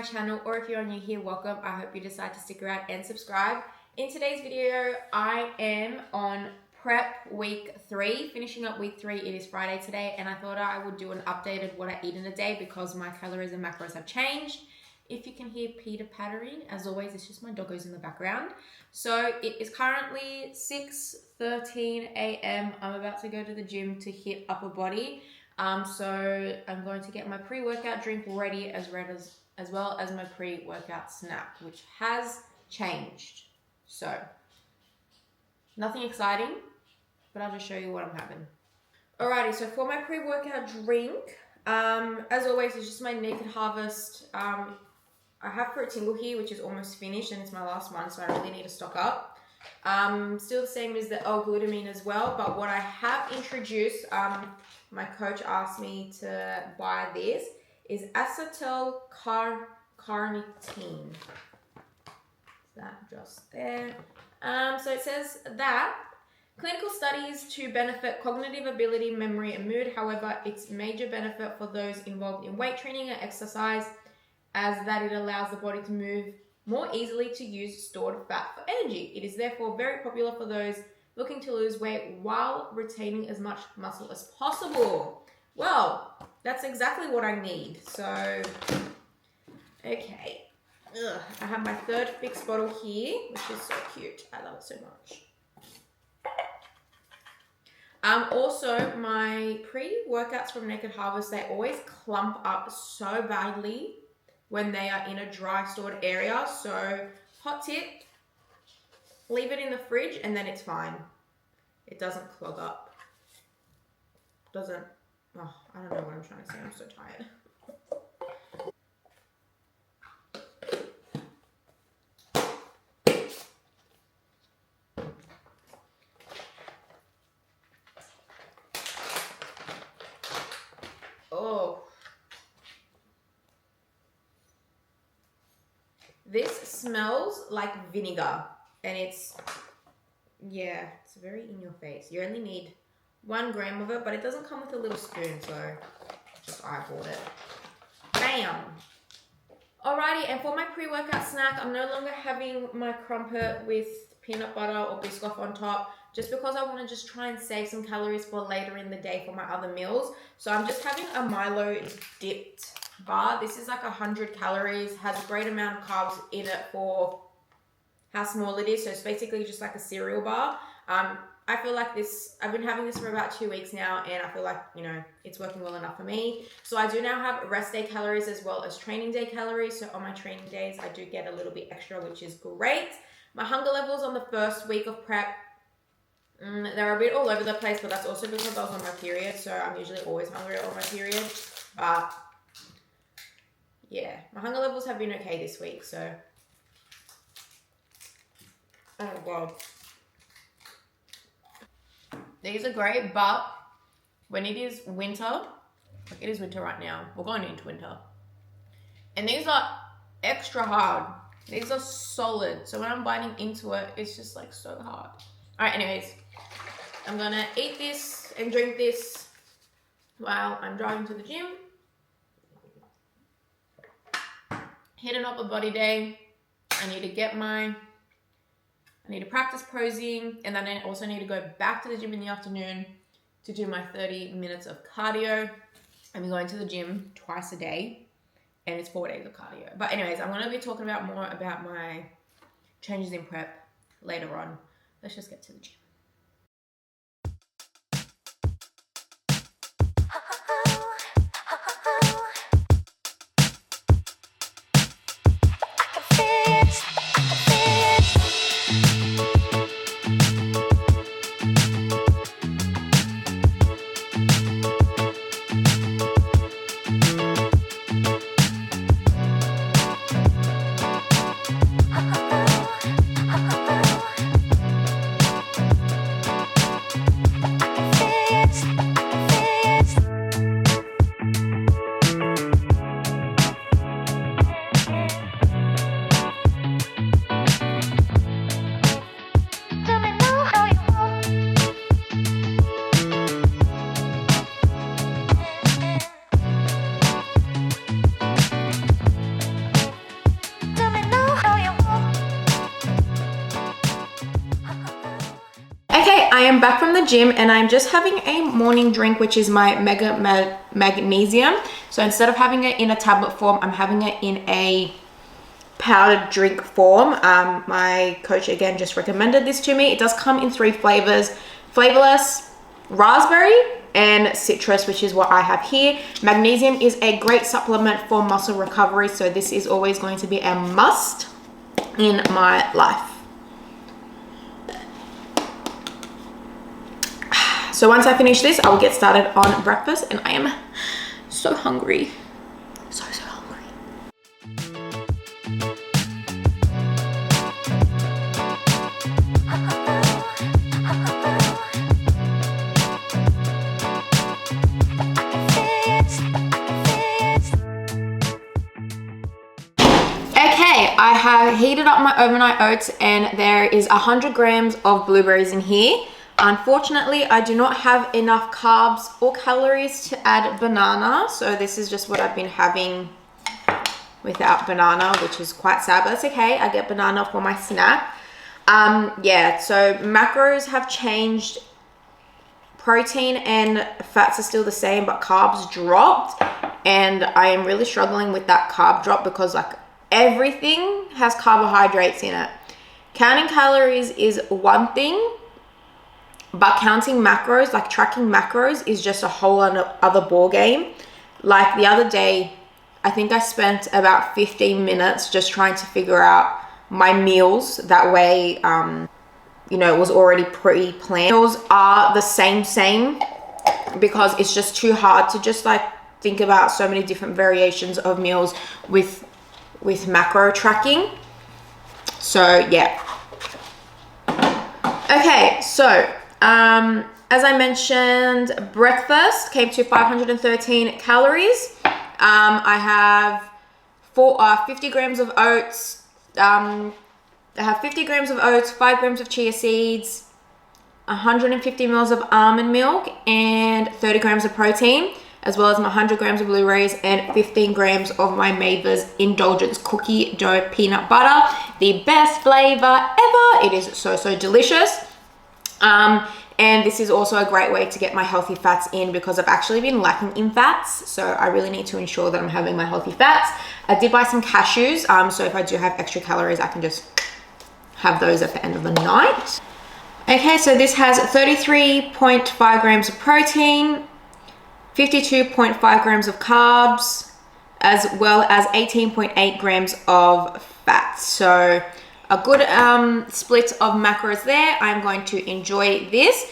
channel, or if you're new here, welcome. I hope you decide to stick around and subscribe. In today's video, I am on prep week 3, finishing up week 3. It is Friday today, and I thought I would do an updated what I eat in a day because my calories and macros have changed. If you can hear Peter pattering, as always, it's just my doggos in the background. So it is currently 6:13 a.m. I'm about to go to the gym to hit upper body. So I'm going to get my pre-workout drink ready as well as my pre-workout snack, which has changed. So nothing exciting, but I'll just show you what I'm having. Alrighty, so for my pre-workout drink, as always, it's just my Naked Harvest. I have Fruit Tingle here, which is almost finished, and it's my last one, so I really need to stock up. Still the same as the L-glutamine as well, but what I have introduced, my coach asked me to buy this, is acetyl-carnitine. That just there. So it says that clinical studies to benefit cognitive ability, memory, and mood. However, its major benefit for those involved in weight training and exercise, as that it allows the body to move more easily to use stored fat for energy. It is therefore very popular for those looking to lose weight while retaining as much muscle as possible. Well, that's exactly what I need. So, okay. I have my third fixed bottle here, which is so cute. I love it so much. Also, my pre-workouts from Naked Harvest, they always clump up so badly when they are in a dry stored area. So, hot tip, leave it in the fridge and then it's fine. It doesn't clog up. I don't know what I'm trying to say. I'm so tired. Oh. This smells like vinegar, and it's very in your face. You only need 1 gram of it, but it doesn't come with a little spoon, so just eyeballed it. Bam! Alrighty, and for my pre-workout snack, I'm no longer having my crumpet with peanut butter or Biscoff on top, just because I want to just try and save some calories for later in the day for my other meals. So I'm just having a Milo dipped bar. This is like 100 calories, has a great amount of carbs in it for how small it is. So it's basically just like a cereal bar. I feel like I've been having this for about 2 weeks now, and I feel like, it's working well enough for me. So I do now have rest day calories as well as training day calories. So on my training days, I do get a little bit extra, which is great. My hunger levels on the first week of prep, they're a bit all over the place, but that's also because I was on my period. So I'm usually always hungry on my period. But yeah, my hunger levels have been okay this week. So, oh God. These are great, but when it is winter, like it is winter right now, we're going into winter, and these are extra hard. These are solid, so when I'm biting into it, it's just like so hard. All right, anyways, I'm gonna eat this and drink this while I'm driving to the gym. Hit an upper body day. I need to practice posing, and then I also need to go back to the gym in the afternoon to do my 30 minutes of cardio. I'm going to the gym twice a day, and it's 4 days of cardio. But anyways, I'm going to be talking more about my changes in prep later on. Let's just get to the gym. I am back from the gym and I'm just having a morning drink, which is my magnesium. So instead of having it in a tablet form, I'm having it in a powdered drink form. My coach again just recommended this to me. It does come in 3 flavors: flavorless, raspberry, and citrus, which is what I have here. Magnesium is a great supplement for muscle recovery, so this is always going to be a must in my life. So once I finish this, I will get started on breakfast, and I am so hungry. So hungry. Okay, I have heated up my overnight oats, and there is 100 grams of blueberries in here. Unfortunately, I do not have enough carbs or calories to add banana, so this is just what I've been having without banana, which is quite sad, but that's okay. I get banana for my snack. Yeah, so macros have changed. Protein and fats are still the same, but carbs dropped, and I am really struggling with that carb drop because like everything has carbohydrates in it. Counting calories is one thing, but counting macros, like tracking macros, is just a whole other ball game. Like the other day, I think I spent about 15 minutes just trying to figure out my meals. That way, you know, it was already pre-planned. Meals are the same, because it's just too hard to just like think about so many different variations of meals with macro tracking. So yeah. Okay, so as I mentioned, breakfast came to 513 calories. I have 50 grams of oats. I have 50 grams of oats, 5 grams of chia seeds, 150 mils of almond milk, and 30 grams of protein, as well as my 100 grams of blueberries and 15 grams of my Maver's Indulgence cookie dough peanut butter. The best flavor ever. It is so delicious. And this is also a great way to get my healthy fats in, because I've actually been lacking in fats. So I really need to ensure that I'm having my healthy fats. I did buy some cashews. So if I do have extra calories, I can just have those at the end of the night. Okay, so this has 33.5 grams of protein, 52.5 grams of carbs, as well as 18.8 grams of fat. So a good split of macros there. I'm going to enjoy this.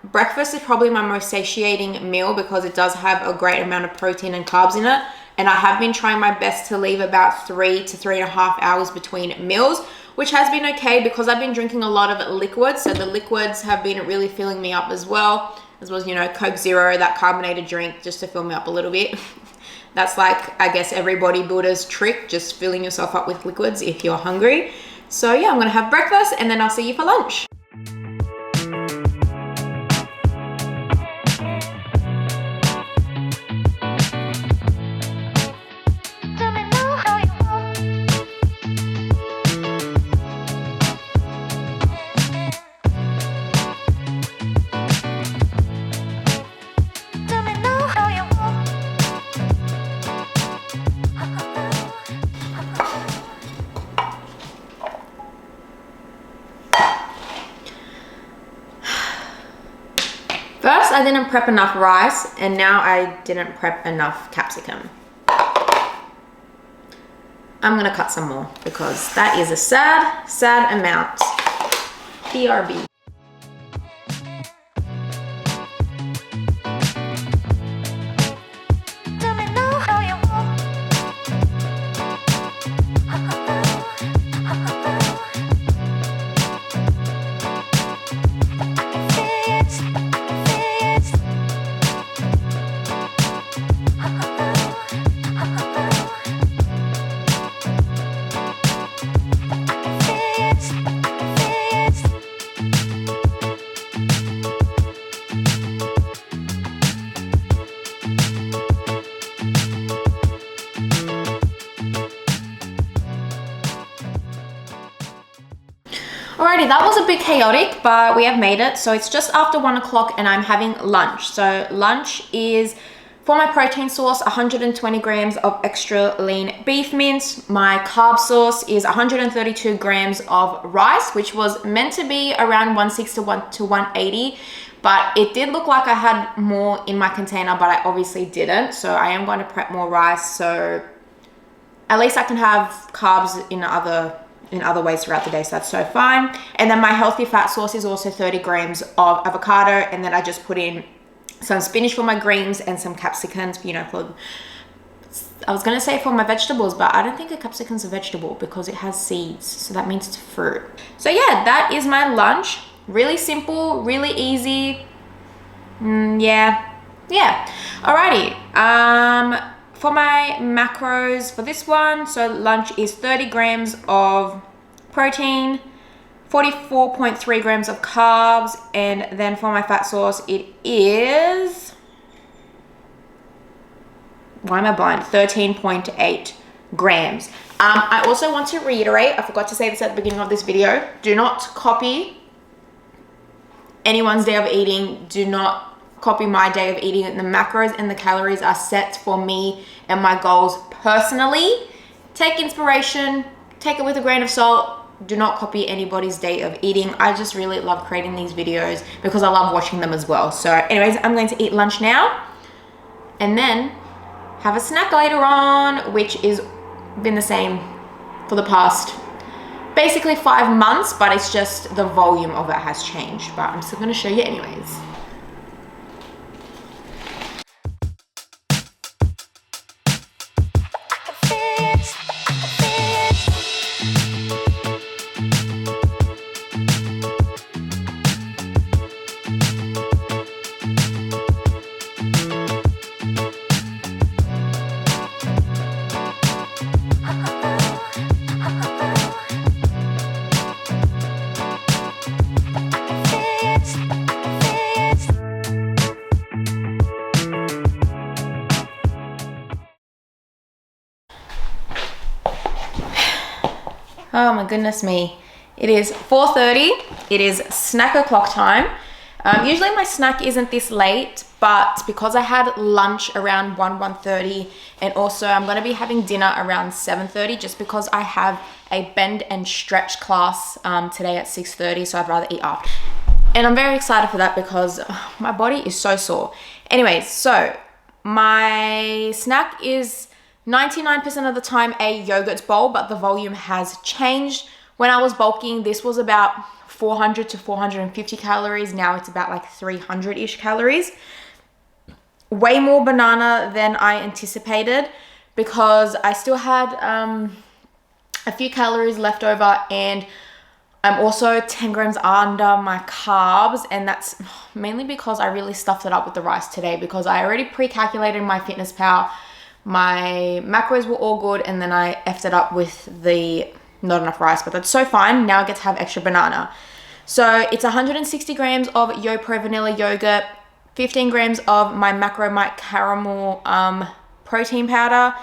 Breakfast is probably my most satiating meal because it does have a great amount of protein and carbs in it. And I have been trying my best to leave about 3 to 3.5 hours between meals, which has been okay because I've been drinking a lot of liquids. So the liquids have been really filling me up as well, you know, Coke Zero, that carbonated drink, just to fill me up a little bit. That's like, I guess, every bodybuilder's trick, just filling yourself up with liquids if you're hungry. So yeah, I'm gonna have breakfast and then I'll see you for lunch. First, I didn't prep enough rice, and now I didn't prep enough capsicum. I'm gonna cut some more because that is a sad amount. BRB. Alrighty, that was a bit chaotic, but we have made it. So it's just after 1 o'clock and I'm having lunch. So lunch is, for my protein source, 120 grams of extra lean beef mince. My carb source is 132 grams of rice, which was meant to be around 160 to 180, but it did look like I had more in my container, but I obviously didn't. So I am going to prep more rice, so at least I can have carbs in other ways throughout the day, so that's so fine. And then my healthy fat source is also 30 grams of avocado, and then I just put in some spinach for my greens and some capsicums, you know, for, I was gonna say for my vegetables, but I don't think a capsicum's a vegetable because it has seeds, so that means it's fruit. So yeah, that is my lunch. Really simple, really easy. Yeah. Alrighty. For my macros for this one, so lunch is 30 grams of protein, 44.3 grams of carbs, and then for my fat source, it is, why am I blind? 13.8 grams. I also want to reiterate, I forgot to say this at the beginning of this video, do not copy anyone's day of eating. Do not copy my day of eating. The macros and the calories are set for me and my goals personally. Take inspiration, take it with a grain of salt. Do not copy anybody's day of eating. I just really love creating these videos because I love watching them as well. So anyways, I'm going to eat lunch now and then have a snack later on, which is been the same for the past basically 5 months, but it's just the volume of it has changed, but I'm still going to show you anyways. Oh my goodness me. It is 4:30. It is snack o'clock time. Usually my snack isn't this late, but because I had lunch around 1:30, and also I'm going to be having dinner around 7:30 just because I have a bend and stretch class today at 6:30, so I'd rather eat after. And I'm very excited for that because my body is so sore. Anyways, so my snack is 99% of the time a yogurt bowl, but the volume has changed. When I was bulking, this was about 400 to 450 calories. Now it's about like 300-ish calories. Way more banana than I anticipated because I still had a few calories left over, and I'm also 10 grams under my carbs, and that's mainly because I really stuffed it up with the rice today because I already pre-calculated my Fitness Pal. My macros were all good, and then I effed it up with the not enough rice, but that's so fine. Now I get to have extra banana. So it's 160 grams of YoPro vanilla yogurt, 15 grams of my Macro Mite caramel protein powder,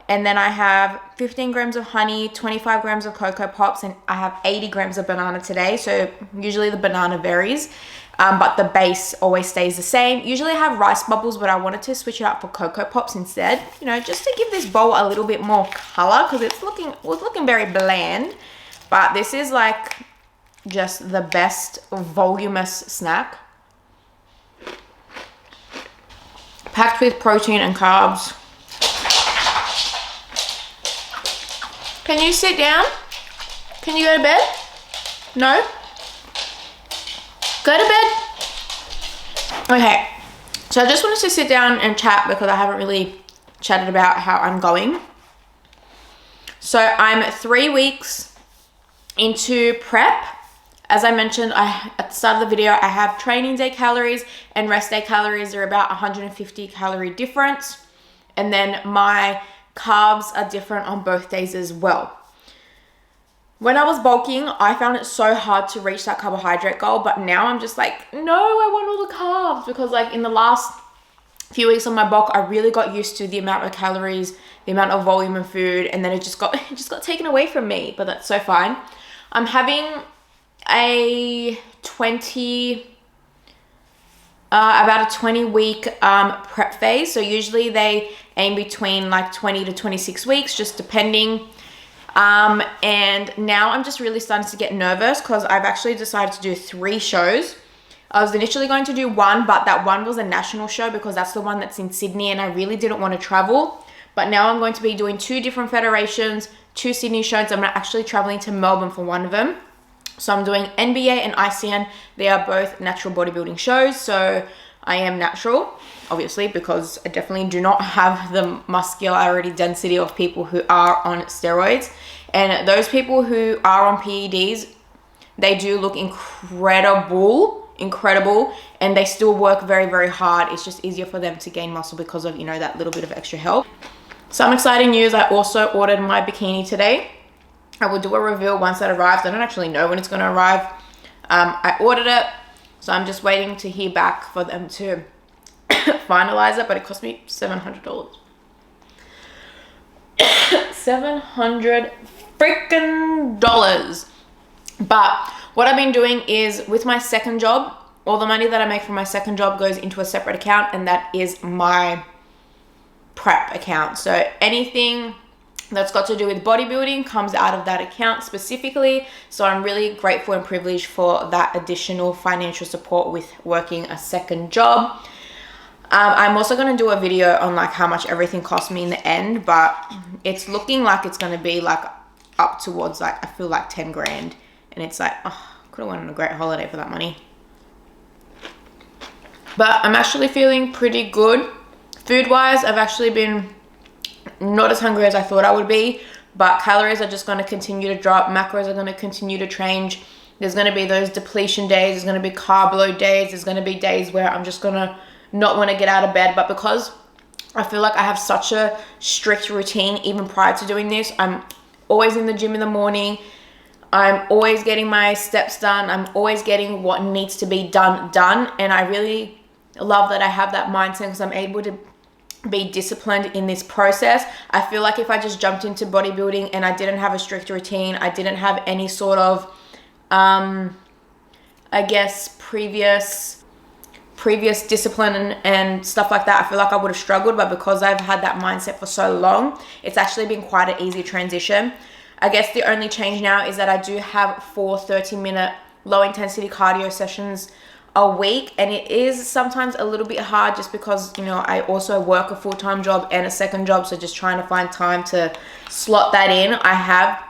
and then I have 15 grams of honey, 25 grams of Cocoa Pops, and I have 80 grams of banana today. So usually the banana varies. But the base always stays the same. Usually I have rice bubbles, but I wanted to switch it up for Cocoa Pops instead, you know, just to give this bowl a little bit more color because it was looking very bland. But this is like just the best voluminous snack. Packed with protein and carbs. Can you sit down? Can you go to bed? No? Go to bed. Okay, so I just wanted to sit down and chat because I haven't really chatted about how I'm going. So I'm 3 weeks into prep. As I mentioned, at the start of the video, I have training day calories and rest day calories. They're about 150 calorie difference. And then my carbs are different on both days as well. When I was bulking, I found it so hard to reach that carbohydrate goal, but now I'm just like, no, I want all the carbs, because like in the last few weeks on my bulk, I really got used to the amount of calories, the amount of volume of food, and then it just got taken away from me, but that's so fine. I'm having a 20 about a 20-week prep phase. So usually they aim between like 20 to 26 weeks, just depending. And now I'm just really starting to get nervous because I've actually decided to do 3 shows. I was initially going to do 1, but that one was a national show because that's the one that's in Sydney and I really didn't want to travel. But now I'm going to be doing 2 different federations, 2 Sydney shows. I'm actually traveling to Melbourne for one of them. So I'm doing NBA and ICN. They are both natural bodybuilding shows. So I am natural, obviously, because I definitely do not have the muscularity density of people who are on steroids. And those people who are on PEDs, they do look incredible, and they still work very, very hard. It's just easier for them to gain muscle because of, you know, that little bit of extra help. Some exciting news, I also ordered my bikini today. I will do a reveal once that arrives. I don't actually know when it's going to arrive. I ordered it, so I'm just waiting to hear back for them to finalize it, but it cost me $700. 700 freaking dollars. But what I've been doing is with my second job, all the money that I make from my second job goes into a separate account, and that is my prep account. So anything that's got to do with bodybuilding comes out of that account specifically. So I'm really grateful and privileged for that additional financial support with working a second job. I'm also going to do a video on like how much everything cost me in the end, but it's looking like it's going to be like up towards like, I feel like 10 grand. And it's like, oh, could have went on a great holiday for that money. But I'm actually feeling pretty good. Food wise, I've actually been not as hungry as I thought I would be, but calories are just going to continue to drop. Macros are going to continue to change. There's going to be those depletion days. There's going to be carb load days. There's going to be days where I'm just going to not want to get out of bed. But because I feel like I have such a strict routine, even prior to doing this, I'm always in the gym in the morning. I'm always getting my steps done. I'm always getting what needs to be done. And I really love that I have that mindset because I'm able to be disciplined in this process. I feel like if I just jumped into bodybuilding and I didn't have a strict routine, I didn't have any sort of, I guess, previous discipline and stuff like that, I feel like I would have struggled. But because I've had that mindset for so long, it's actually been quite an easy transition. I guess the only change now is that I do have 4 30-minute low intensity cardio sessions a week, and it is sometimes a little bit hard just because, you know, I also work a full-time job and a second job, so just trying to find time to slot that in. I have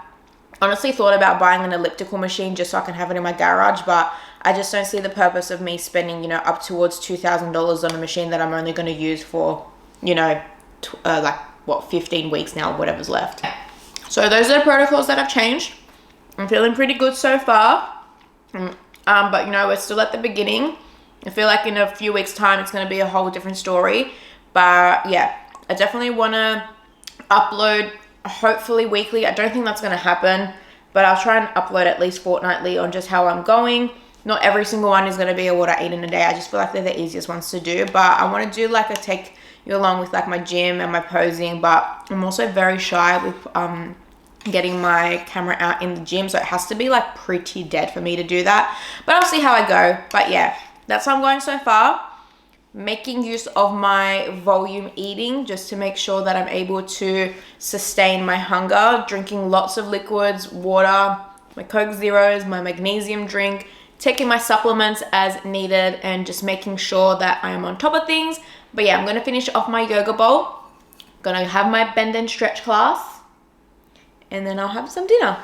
honestly thought about buying an elliptical machine just so I can have it in my garage, but I just don't see the purpose of me spending, you know, up towards $2,000 on a machine that I'm only going to use for, you know, 15 weeks now, whatever's left. So those are the protocols that have changed. I'm feeling pretty good so far. But you know, we're still at the beginning. I feel like in a few weeks time, it's going to be a whole different story. But yeah, I definitely want to upload hopefully weekly. I don't think that's going to happen, but I'll try and upload at least fortnightly on just how I'm going. Not every single one is going to be what I eat in a day. I just feel like they're the easiest ones to do. But I want to do like take you along with like my gym and my posing. But I'm also very shy with getting my camera out in the gym, so it has to be like pretty dead for me to do that. But I'll see how I go. But yeah, that's how I'm going so far. Making use of my volume eating just to make sure that I'm able to sustain my hunger. Drinking lots of liquids, water, my Coke Zeros, my magnesium drink, taking my supplements as needed, and just making sure that I am on top of things. But yeah, I'm going to finish off my yoga bowl. Going to have my bend and stretch class, and then I'll have some dinner.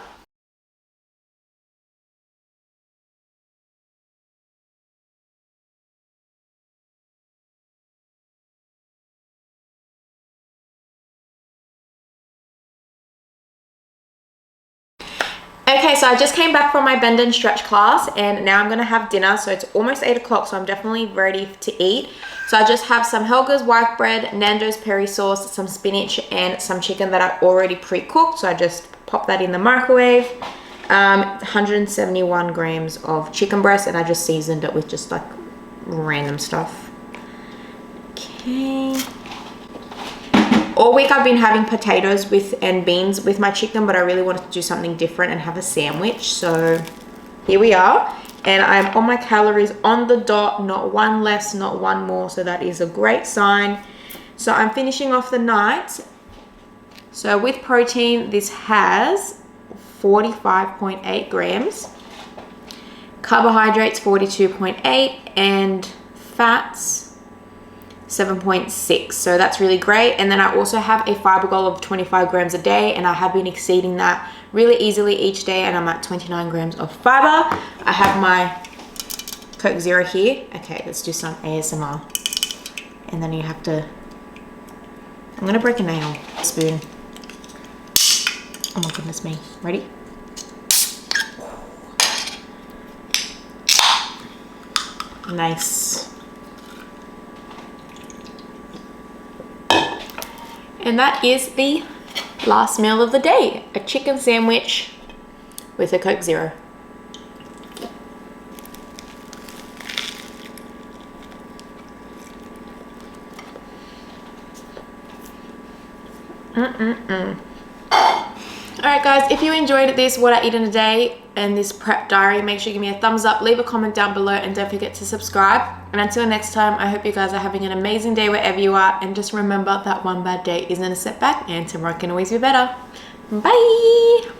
Okay, so I just came back from my bend and stretch class, and now I'm gonna have dinner. So it's almost 8 o'clock, so I'm definitely ready to eat. So I just have some Helga's white bread, Nando's peri sauce, some spinach, and some chicken that I already pre-cooked. So I just pop that in the microwave. 171 grams of chicken breast, and I just seasoned it with just like random stuff. Okay. All week I've been having potatoes and beans with my chicken, but I really wanted to do something different and have a sandwich. So here we are. And I'm on my calories on the dot, not one less, not one more. So that is a great sign. So I'm finishing off the night. So with protein, this has 45.8 grams. Carbohydrates, 42.8, and fats, 7.6. So that's really great. And then I also have a fiber goal of 25 grams a day, and I have been exceeding that really easily each day, and I'm at 29 grams of fiber. I have my Coke Zero here. Okay, let's do some ASMR. And then you have to, I'm gonna break a nail. Spoon. Oh my goodness me. Ready? Nice. And that is the last meal of the day. A chicken sandwich with a Coke Zero. Alright guys, if you enjoyed this, what I eat in a day, and this prep diary, make sure you give me a thumbs up, leave a comment down below, and don't forget to subscribe. And until next time, I hope you guys are having an amazing day wherever you are, and just remember that one bad day isn't a setback, and tomorrow can always be better. Bye!